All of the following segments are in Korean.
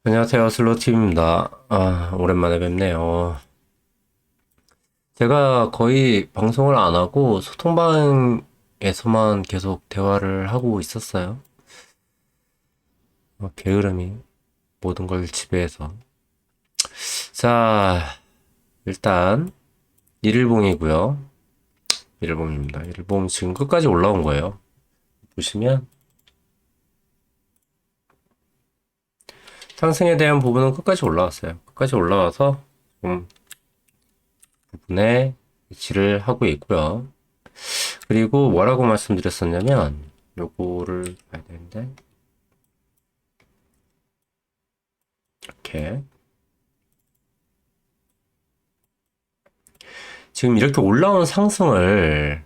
안녕하세요. 슬로우팀입니다. 오랜만에 뵙네요. 제가 거의 방송을 안 하고 소통방에서만 계속 대화를 하고 있었어요. 게으름이 모든 걸 지배해서. 자, 일단, 일일봉이고요. 일일봉입니다. 일일봉 지금 끝까지 올라온 거예요. 보시면, 상승에 대한 부분은 끝까지 올라왔어요. 끝까지 올라와서, 부분에 위치를 하고 있고요. 그리고 뭐라고 말씀드렸었냐면 요거를 봐야 되는데 이렇게 지금 이렇게 올라온 상승을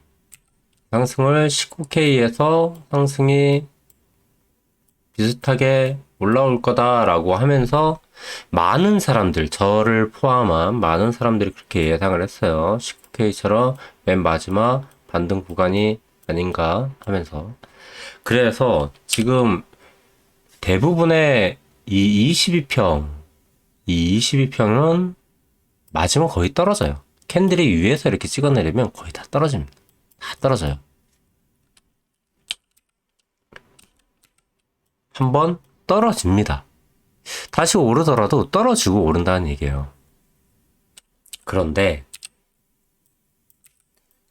19K에서 상승이 비슷하게 올라올 거다라고 하면서 많은 사람들, 저를 포함한 많은 사람들이 그렇게 예상을 했어요. 19K처럼 맨 마지막 반등 구간이 아닌가 하면서. 그래서 지금 대부분의 이 22평, 이 22평은 마지막 거의 떨어져요. 캔들이 위에서 이렇게 찍어내려면 거의 다 떨어집니다. 다 떨어져요. 한번 떨어집니다. 다시 오르더라도 떨어지고 오른다는 얘기예요. 그런데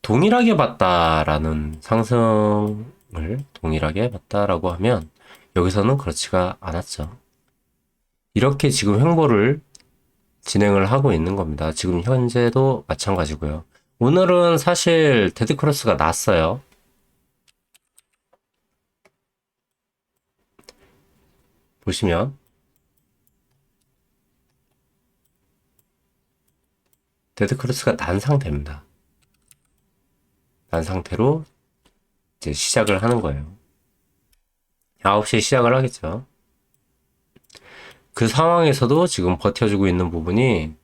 동일하게 봤다라는 상승을 동일하게 봤다라고 하면 여기서는 그렇지가 않았죠. 이렇게 지금 횡보를 진행을 하고 있는 겁니다. 지금 현재도 마찬가지고요. 오늘은 사실 데드크로스가 났어요. 보시면 데드크로스가 난 상태입니다. 난 상태로 이제 시작을 하는 거예요. 9시에 시작을 하겠죠. 그 상황에서도 지금 버텨주고 있는 부분이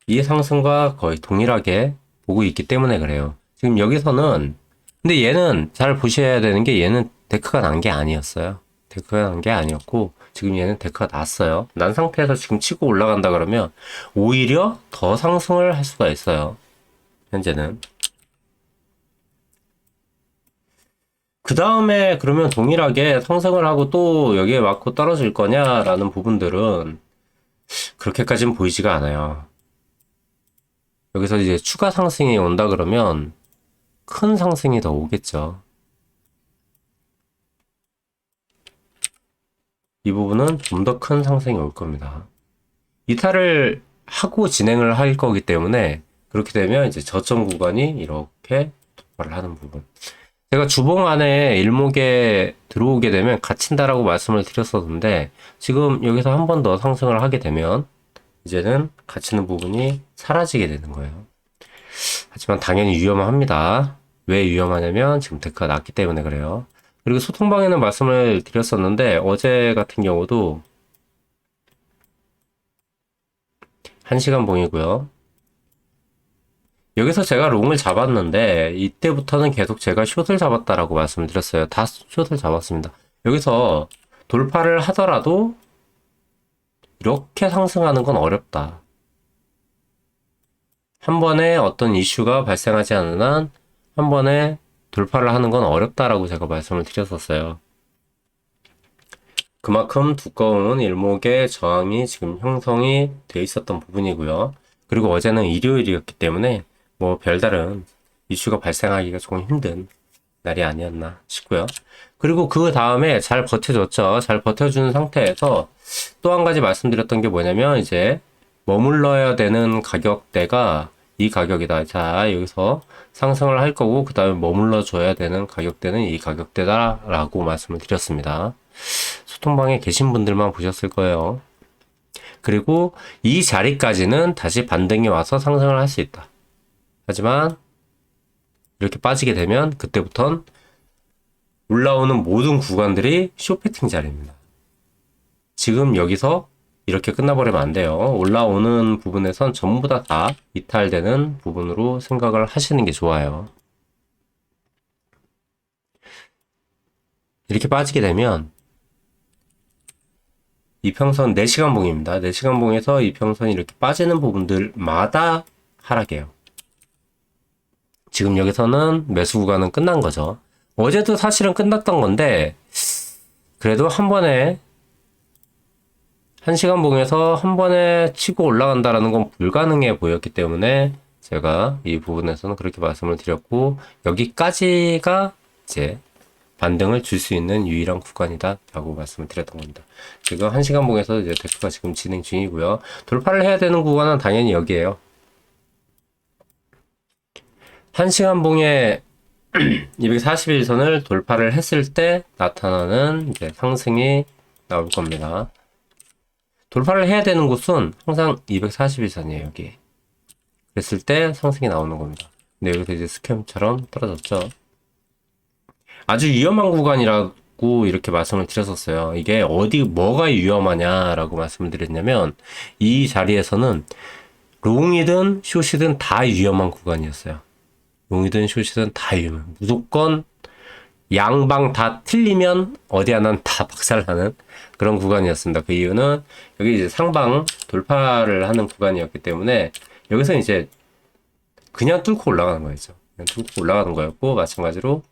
이 상승과 거의 동일하게 보고 있기 때문에 그래요. 지금 여기서는 근데 얘는 잘 보셔야 되는 게 얘는 데크가 난 게 아니었어요. 데크가 난 게 아니었고 지금 얘는 데크가 났어요. 난 상태에서 지금 치고 올라간다 그러면 오히려 더 상승을 할 수가 있어요. 현재는. 그 다음에 그러면 동일하게 상승을 하고 또 여기에 맞고 떨어질 거냐라는 부분들은 그렇게까지는 보이지가 않아요. 여기서 이제 추가 상승이 온다 그러면 큰 상승이 더 오겠죠. 이 부분은 좀 더 큰 상승이 올 겁니다. 이탈을 하고 진행을 할 거기 때문에 그렇게 되면 이제 저점 구간이 이렇게突破를 하는 부분. 제가 주봉 안에 일목에 들어오게 되면 갇힌다라고 말씀을 드렸었는데 지금 여기서 한 번 더 상승을 하게 되면 이제는 갇히는 부분이 사라지게 되는 거예요. 하지만 당연히 위험합니다. 왜 위험하냐면 지금 데크가 낮기 때문에 그래요. 그리고 소통방에는 말씀을 드렸었는데 어제 같은 경우도 1시간 봉이고요. 여기서 제가 롱을 잡았는데 이때부터는 계속 제가 숏을 잡았다라고 말씀을 드렸어요. 다 숏을 잡았습니다. 여기서 돌파를 하더라도 이렇게 상승하는 건 어렵다. 한 번에 어떤 이슈가 발생하지 않는 한 한 번에 돌파를 하는 건 어렵다라고 제가 말씀을 드렸었어요. 그만큼 두꺼운 일목의 저항이 지금 형성이 돼 있었던 부분이고요. 그리고 어제는 일요일이었기 때문에 뭐 별다른 이슈가 발생하기가 조금 힘든 날이 아니었나 싶고요. 그리고 그 다음에 잘 버텨줬죠. 잘 버텨주는 상태에서 또 한 가지 말씀드렸던 게 뭐냐면 이제 머물러야 되는 가격대가 이 가격이다. 자, 여기서 상승을 할 거고 그 다음에 머물러 줘야 되는 가격대는 이 가격대다라고 말씀을 드렸습니다. 소통방에 계신 분들만 보셨을 거예요. 그리고 이 자리까지는 다시 반등이 와서 상승을 할 수 있다. 하지만 이렇게 빠지게 되면 그때부턴 올라오는 모든 구간들이 쇼패팅 자리입니다. 지금 여기서 이렇게 끝나버리면 안 돼요. 올라오는 부분에선 전부 다 이탈되는 부분으로 생각을 하시는 게 좋아요. 이렇게 빠지게 되면 이평선 4시간 봉입니다. 4시간 봉에서 이평선이 이렇게 빠지는 부분들마다 하락해요. 지금 여기서는 매수 구간은 끝난 거죠. 어제도 사실은 끝났던 건데 그래도 한 번에 1시간 봉에서 한 번에 치고 올라간다라는 건 불가능해 보였기 때문에 제가 이 부분에서는 그렇게 말씀을 드렸고 여기까지가 이제 반등을 줄 수 있는 유일한 구간이다 라고 말씀을 드렸던 겁니다. 지금 1시간 봉에서 이제 데크가 지금 진행 중이고요. 돌파를 해야 되는 구간은 당연히 여기에요. 1시간 봉에 241선을 돌파를 했을 때 나타나는 이제 상승이 나올 겁니다. 돌파를 해야 되는 곳은 항상 241선이에요, 여기. 그랬을 때 상승이 나오는 겁니다. 근데 여기서 이제 스캠처럼 떨어졌죠. 아주 위험한 구간이라고 이렇게 말씀을 드렸었어요. 이게 뭐가 위험하냐라고 말씀을 드렸냐면, 이 자리에서는 롱이든 숏이든 다 위험한 구간이었어요. 롱이든 숏이든 다 위험해요. 무조건 양방 다 틀리면 어디 하나는 다 박살나는 그런 구간이었습니다. 그 이유는 여기 이제 상방 돌파를 하는 구간이었기 때문에 여기서 이제 그냥 뚫고 올라가는 거였죠. 그냥 뚫고 올라가는 거였고 마찬가지로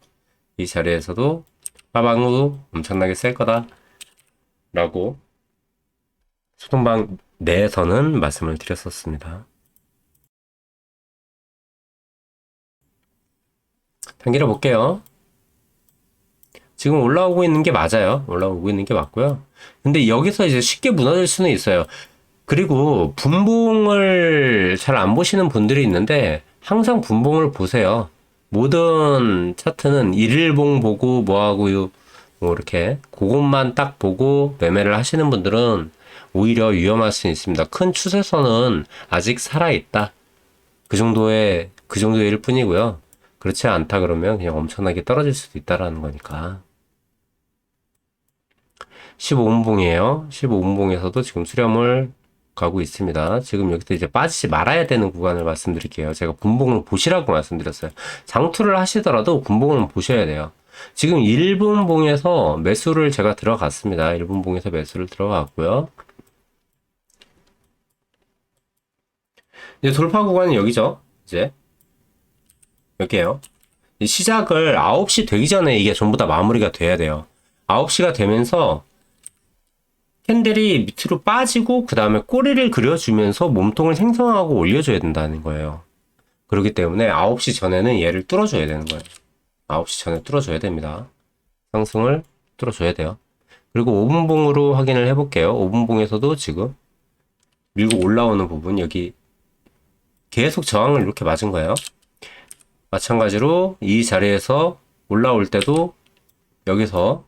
이 자리에서도 하방도 엄청나게 셀 거다 라고 소동방 내에서는 말씀을 드렸었습니다. 단계를 볼게요. 지금 올라오고 있는 게 맞아요. 올라오고 있는 게 맞고요. 근데 여기서 이제 쉽게 무너질 수는 있어요. 그리고 분봉을 잘 안 보시는 분들이 있는데 항상 분봉을 보세요. 모든 차트는 일일봉 보고 뭐하고 뭐 이렇게 그것만 딱 보고 매매를 하시는 분들은 오히려 위험할 수 있습니다. 큰 추세선은 아직 살아있다. 그 정도의 일 뿐이고요. 그렇지 않다 그러면 그냥 엄청나게 떨어질 수도 있다라는 거니까. 15분봉이에요. 15분봉에서도 지금 수렴을 가고 있습니다. 지금 여기서 이제 빠지지 말아야 되는 구간을 말씀드릴게요. 제가 분봉을 보시라고 말씀드렸어요. 장투를 하시더라도 분봉을 보셔야 돼요. 지금 1분봉에서 매수를 제가 들어갔습니다. 1분봉에서 매수를 들어갔고요. 이제 돌파 구간은 여기죠. 이제 여기에요. 시작을 9시 되기 전에 이게 전부 다 마무리가 돼야 돼요. 9시가 되면서 캔들이 밑으로 빠지고 그 다음에 꼬리를 그려주면서 몸통을 생성하고 올려줘야 된다는 거예요. 그렇기 때문에 9시 전에는 얘를 뚫어줘야 되는 거예요. 9시 전에 뚫어줘야 됩니다. 상승을 뚫어줘야 돼요. 그리고 5분봉으로 확인을 해볼게요. 5분봉에서도 지금 밀고 올라오는 부분 여기 계속 저항을 이렇게 맞은 거예요. 마찬가지로 이 자리에서 올라올 때도 여기서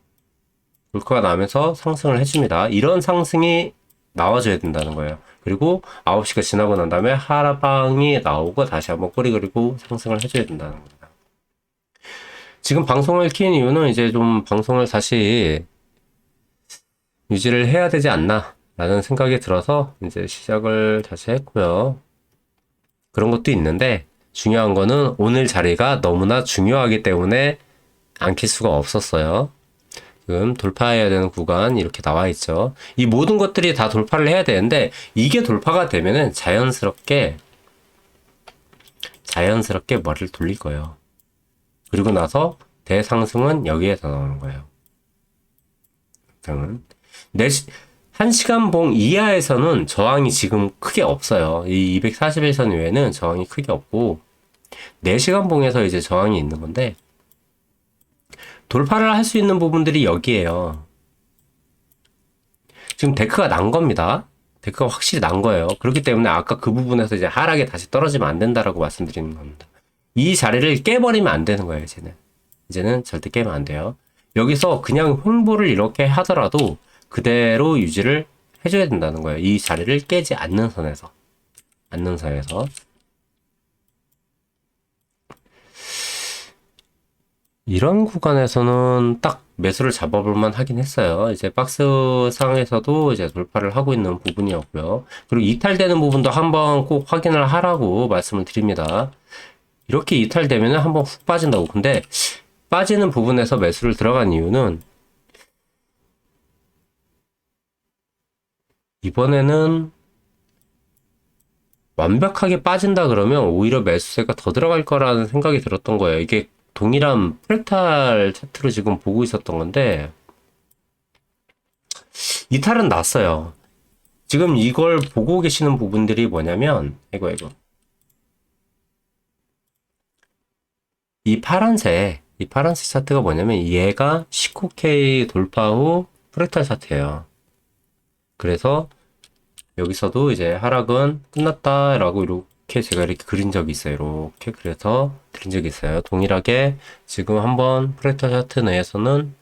물가가 나면서 상승을 해줍니다. 이런 상승이 나와줘야 된다는 거예요. 그리고 9시가 지나고 난 다음에 하방이 나오고 다시 한번 꼬리 그리고 상승을 해줘야 된다는 겁니다. 지금 방송을 킨 이유는 이제 좀 방송을 다시 유지를 해야 되지 않나 라는 생각이 들어서 이제 시작을 다시 했고요. 그런 것도 있는데 중요한 거는 오늘 자리가 너무나 중요하기 때문에 안 킬 수가 없었어요. 지금 돌파해야 되는 구간 이렇게 나와 있죠. 이 모든 것들이 다 돌파를 해야 되는데 이게 돌파가 되면은 자연스럽게 머리를 돌릴 거예요. 그리고 나서 대상승은 여기에서 나오는 거예요. 상승은 1시간 봉 이하에서는 저항이 지금 크게 없어요. 이 241선 외에는 저항이 크게 없고 4시간 봉에서 이제 저항이 있는 건데 돌파를 할 수 있는 부분들이 여기에요. 지금 데크가 난 겁니다. 데크가 확실히 난 거예요. 그렇기 때문에 아까 그 부분에서 이제 하락에 다시 떨어지면 안 된다라고 말씀드리는 겁니다. 이 자리를 깨버리면 안 되는 거예요, 이제는 절대 깨면 안 돼요. 여기서 그냥 횡보를 이렇게 하더라도 그대로 유지를 해줘야 된다는 거예요. 이 자리를 깨지 않는 선에서. 이런 구간에서는 딱 매수를 잡아볼만 하긴 했어요. 이제 박스 상에서도 이제 돌파를 하고 있는 부분이었고요. 그리고 이탈되는 부분도 한번 꼭 확인을 하라고 말씀을 드립니다. 이렇게 이탈되면 한번 훅 빠진다고. 근데 빠지는 부분에서 매수를 들어간 이유는 이번에는 완벽하게 빠진다 그러면 오히려 매수세가 더 들어갈 거라는 생각이 들었던 거예요. 이게 동일한 프랙탈 차트로 지금 보고 있었던 건데 이탈은 났어요. 지금 이걸 보고 계시는 부분들이 뭐냐면 이거 이 파란색 차트가 뭐냐면 얘가 19K 돌파 후 프랙탈 차트예요. 그래서 여기서도 이제 하락은 끝났다라고 이렇게 제가 이렇게 그린 적이 있어요. 이렇게 그래서 그린 적이 있어요. 동일하게 지금 한번 프랙탈 차트 내에서는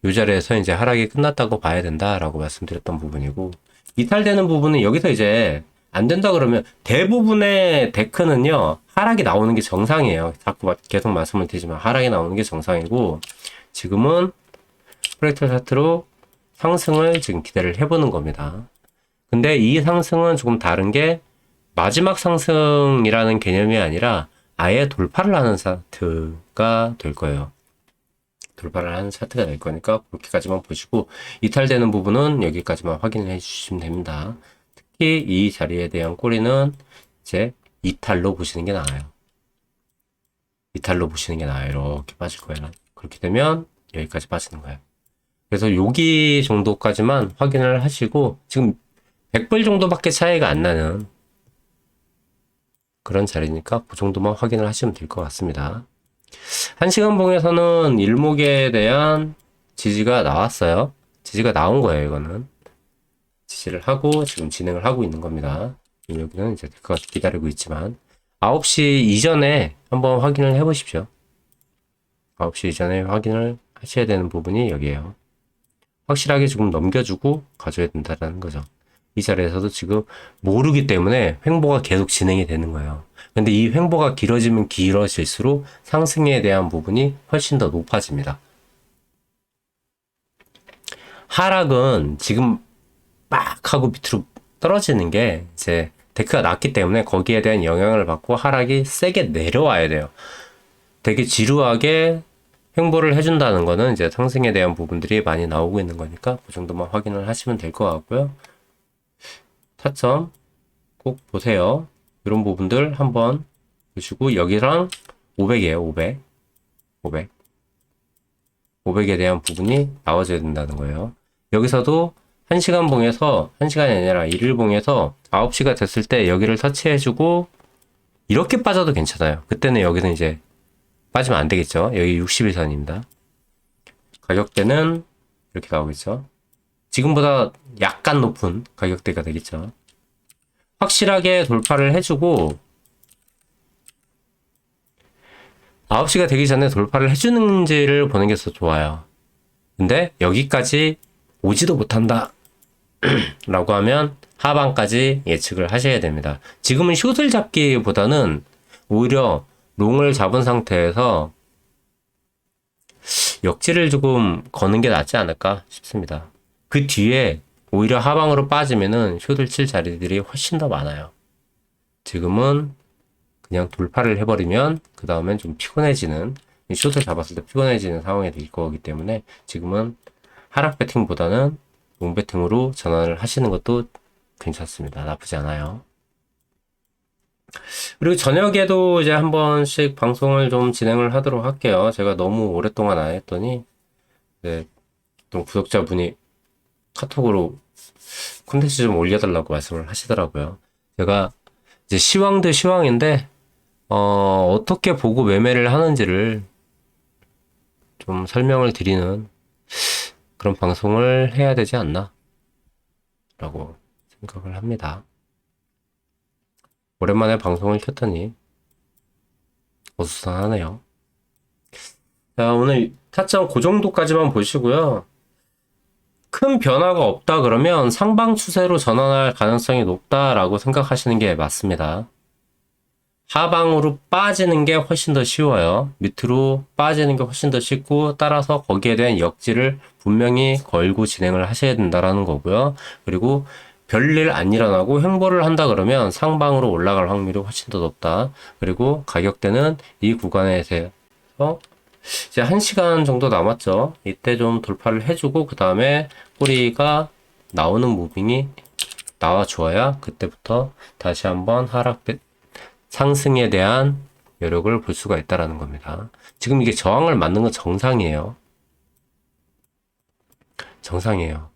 이 자리에서 이제 하락이 끝났다고 봐야 된다라고 말씀드렸던 부분이고, 이탈되는 부분은 여기서 이제 안 된다 그러면 대부분의 데크는요 하락이 나오는 게 정상이에요. 자꾸 계속 말씀을 드리지만 하락이 나오는 게 정상이고, 지금은 프랙탈 차트로 상승을 지금 기대를 해보는 겁니다. 근데 이 상승은 조금 다른 게 마지막 상승이라는 개념이 아니라 아예 돌파를 하는 차트가 될 거예요. 돌파를 하는 차트가 될 거니까 그렇게까지만 보시고, 이탈되는 부분은 여기까지만 확인을 해 주시면 됩니다. 특히 이 자리에 대한 꼬리는 이제 이탈로 보시는 게 나아요. 이탈로 보시는 게 나아요. 이렇게 빠질 거예요. 그렇게 되면 여기까지 빠지는 거예요. 그래서 여기 정도까지만 확인을 하시고, 지금 100불 정도밖에 차이가 안 나는 그런 자리니까 그 정도만 확인을 하시면 될 것 같습니다. 1시간봉에서는 일목에 대한 지지가 나왔어요. 지지가 나온 거예요. 이거는 지지를 하고 지금 진행을 하고 있는 겁니다. 여기는 이제 데크가 기다리고 있지만 9시 이전에 한번 확인을 해 보십시오. 9시 이전에 확인을 하셔야 되는 부분이 여기에요. 확실하게 지금 넘겨주고 가져야 된다는 거죠. 이 자리에서도 지금 모르기 때문에 횡보가 계속 진행이 되는 거예요. 근데 이 횡보가 길어지면 길어질수록 상승에 대한 부분이 훨씬 더 높아집니다. 하락은 지금 막 하고 밑으로 떨어지는 게 이제 데크가 낮기 때문에 거기에 대한 영향을 받고 하락이 세게 내려와야 돼요. 되게 지루하게 횡보를 해준다는 거는 이제 상승에 대한 부분들이 많이 나오고 있는 거니까 그 정도만 확인을 하시면 될 것 같고요. 타점 꼭 보세요. 이런 부분들 한번 보시고, 여기랑 500이에요. 500에 대한 부분이 나와줘야 된다는 거예요. 여기서도 1시간 봉에서 1시간이 아니라 1일 봉에서 9시가 됐을 때 여기를 터치해주고 이렇게 빠져도 괜찮아요. 그때는 여기는 이제 빠지면 안 되겠죠. 여기 60일선입니다. 가격대는 이렇게 나오겠죠. 지금보다 약간 높은 가격대가 되겠죠. 확실하게 돌파를 해주고 9시가 되기 전에 돌파를 해주는지를 보는 게 더 좋아요. 근데 여기까지 오지도 못한다 라고 하면 하방까지 예측을 하셔야 됩니다. 지금은 숏을 잡기보다는 오히려 롱을 잡은 상태에서 역지를 조금 거는 게 낫지 않을까 싶습니다. 그 뒤에 오히려 하방으로 빠지면은 숏을 칠 자리들이 훨씬 더 많아요. 지금은 그냥 돌파를 해버리면 그 다음엔 좀 피곤해지는, 숏을 잡았을 때 피곤해지는 상황이 될 거기 때문에 지금은 하락 배팅보다는 롱 배팅으로 전환을 하시는 것도 괜찮습니다. 나쁘지 않아요. 그리고 저녁에도 이제 한 번씩 방송을 좀 진행을 하도록 할게요. 제가 너무 오랫동안 안 했더니 네, 또 구독자분이 카톡으로 콘텐츠 좀 올려달라고 말씀을 하시더라고요. 제가 이제 시황도 시황인데 어떻게 보고 매매를 하는지를 좀 설명을 드리는 그런 방송을 해야 되지 않나 라고 생각을 합니다. 오랜만에 방송을 켰더니 어수선하네요. 자, 오늘 타점 그 정도까지만 보시고요. 큰 변화가 없다 그러면 상방 추세로 전환할 가능성이 높다라고 생각하시는 게 맞습니다. 하방으로 빠지는 게 훨씬 더 쉬워요. 밑으로 빠지는 게 훨씬 더 쉽고, 따라서 거기에 대한 역지를 분명히 걸고 진행을 하셔야 된다라는 거고요. 그리고 별일 안 일어나고 횡보를 한다 그러면 상방으로 올라갈 확률이 훨씬 더 높다. 그리고 가격대는 이 구간에서 이제 1시간 정도 남았죠. 이때 좀 돌파를 해주고 그 다음에 꼬리가 나오는 무빙이 나와줘야 그때부터 다시 한번 상승에 대한 여력을 볼 수가 있다라는 겁니다. 지금 이게 저항을 맞는 건 정상이에요. 정상이에요.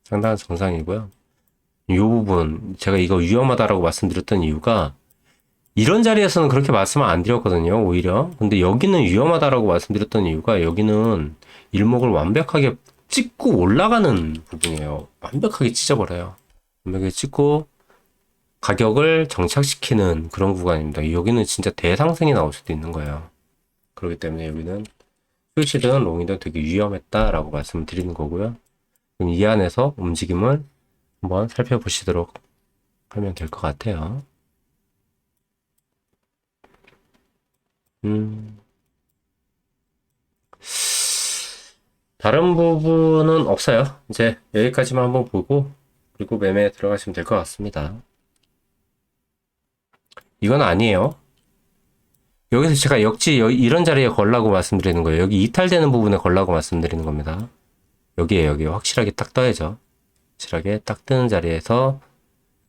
상당한 정상이고요. 이 부분 제가 이거 위험하다라고 말씀드렸던 이유가 이런 자리에서는 그렇게 말씀을 안 드렸거든요. 오히려. 근데 여기는 위험하다라고 말씀드렸던 이유가 여기는 일목을 완벽하게 찍고 올라가는 부분이에요. 완벽하게 찢어버려요. 완벽하게 찍고 가격을 정착시키는 그런 구간입니다. 여기는 진짜 대상승이 나올 수도 있는 거예요. 그렇기 때문에 여기는 숏이든 롱이든 되게 위험했다라고 말씀을 드리는 거고요. 그럼 이 안에서 움직임을 한번 살펴보시도록 하면 될 것 같아요. 다른 부분은 없어요. 이제 여기까지만 한번 보고 그리고 매매에 들어가시면 될 것 같습니다. 이건 아니에요. 여기서 제가 역지 이런 자리에 걸라고 말씀드리는 거예요. 여기 이탈되는 부분에 걸라고 말씀드리는 겁니다. 여기에 확실하게 딱 떠야죠. 확실하게 딱 뜨는 자리에서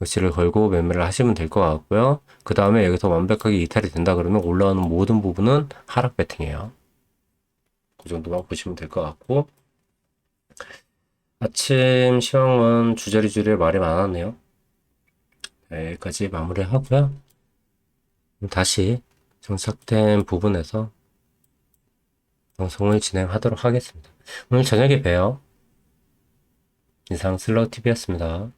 역지를 걸고 매매를 하시면 될 것 같고요. 그 다음에 여기서 완벽하게 이탈이 된다 그러면 올라오는 모든 부분은 하락 배팅이에요. 그 정도만 보시면 될 것 같고, 아침 시황은 주저리주저리 말이 많았네요. 네, 여기까지 마무리하고요. 다시 정착된 부분에서 방송을 진행하도록 하겠습니다. 오늘 저녁에 봬요. 이상 슬로우TV였습니다.